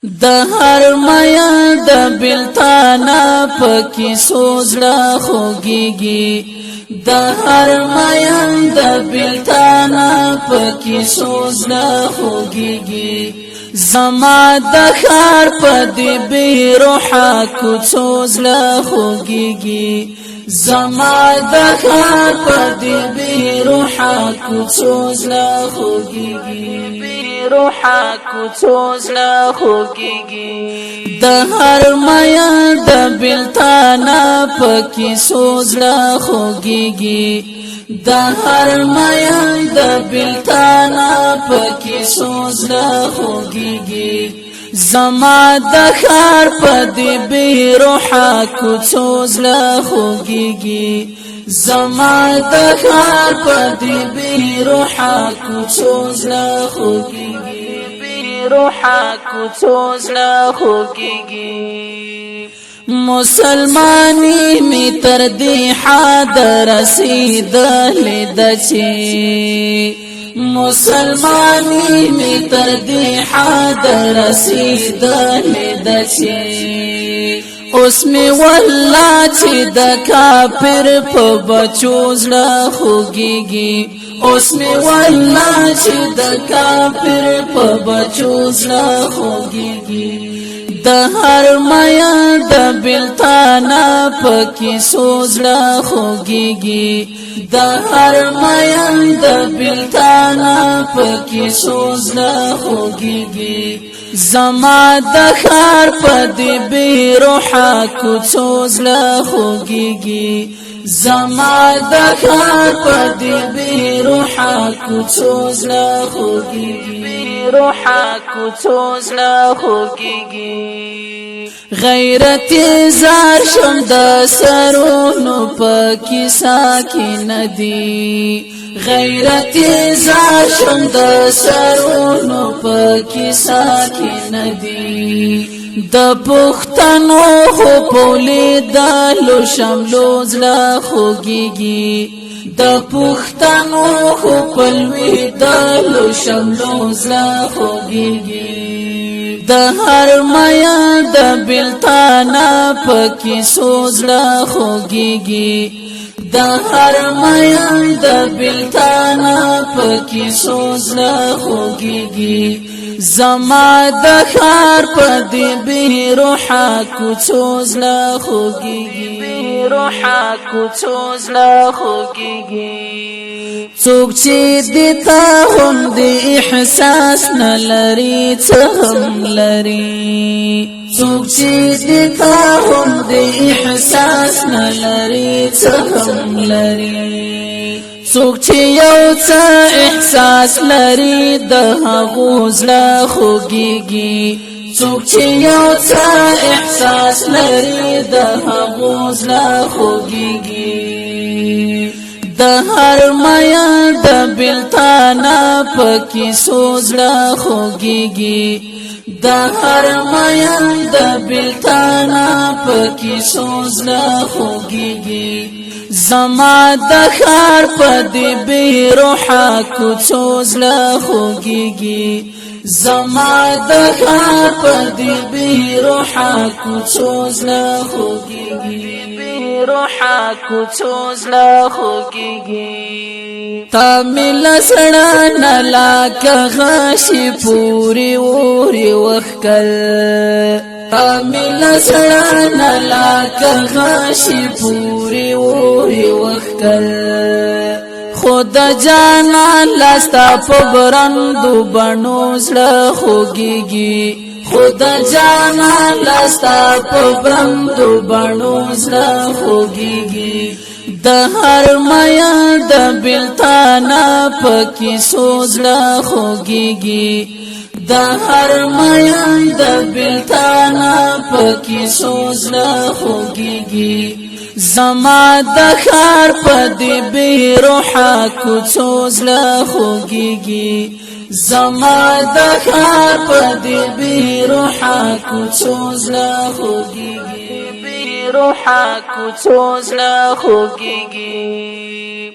د هر میا د بلتانا پکې سوزړه خوږیږي د هر میا د بلتانا پکې سوزړه خوږیږي زما د خار په دې به روحه کوڅو زړه خوږیږي زما د خار په دې به روحه کوڅو زړه خوږیږي روحا کوڅو زړه خوږیږي د هر میا د بلتانا پکې سوزړه خوږیږي د هر میا د بلتانا پکې سوزړه خوږیږي زما د خار په دې به روحا کوڅو زړه خوږیږي زما د خار په دې به روحا کوڅو زړه خوږیږي روحا کوڅو زړه خوږیږي مسلمانی می تر دې حد رسیدلې دچې مسلمانی می تر دې حد رسیدلې دچې اوس می والله چې د کافر په بچو زړه خوږیږي اوس می والله چې د کافر په بچو زړه خوږیږي د هر میا د بلتانا پکې سوزړه خوږیږي د هر میا د بلتانا پکې سوزړه خوږیږي زما د خار په دې به روحه کوڅو زړه خوږیږي زما د خار په دې به روحه کوڅو زړه خوږیږي روحه کوڅو زړه خوږیږي غیرت زار شم د سرونو پکې ساکن دی غیرت زار شم د سرونو پکې ساکن دی د پښتنو خو پولې دالو شملو زړه خوږیږي د پښتنو خو پلوي دالو شملو زړه خوږیږي د هر میا د بلتانا پکې سوزړه خوږیږي د هر میا د بلتانا پکې سوزړه خوږیږي زما د خار په دې به روحه کوڅو زړه خوږیږي روحه کوڅو زړه خوږیږي څوک چې دتا هم د احساس نه لري څه هم لري څوک چې دتا هم د احساس نه لري څه هم لري څوک چې یو څه احساس لري د هغو زړه خوږیږي څوک چې یو څه احساس لري د هغو زړه خوږیږي د هر میا د بلتانا پکې سوزړه خوږیږي د هر میا د بلتانا پکې سوزړه خوږیږي زما د خار په دې به روحه کوڅو زړه خوږیږي زما د خار په دې به روحه کوڅو زړه خوږیږي روحه کوڅو زړه خوږیږي تا مل سړه نلا که غشي پوری اوري وخکل تا مل سړه نلا که غشي پوری اوري وخکل خود جانا لستا په برندو بڼو زړه خوږیږي خود جانا لستا په برندو بڼو زړه خوږیږي د هر میا د بلتانا پکې سوزړه خوږیږي د هر میا د بلتانا پکې سوزړه خوږیږي زما د خار په دې به روحه کوڅو زړه خوږیږي زما د خار په دې به روحه کوڅو زړه خوږیږي روحه کوڅو زړه خوږیږي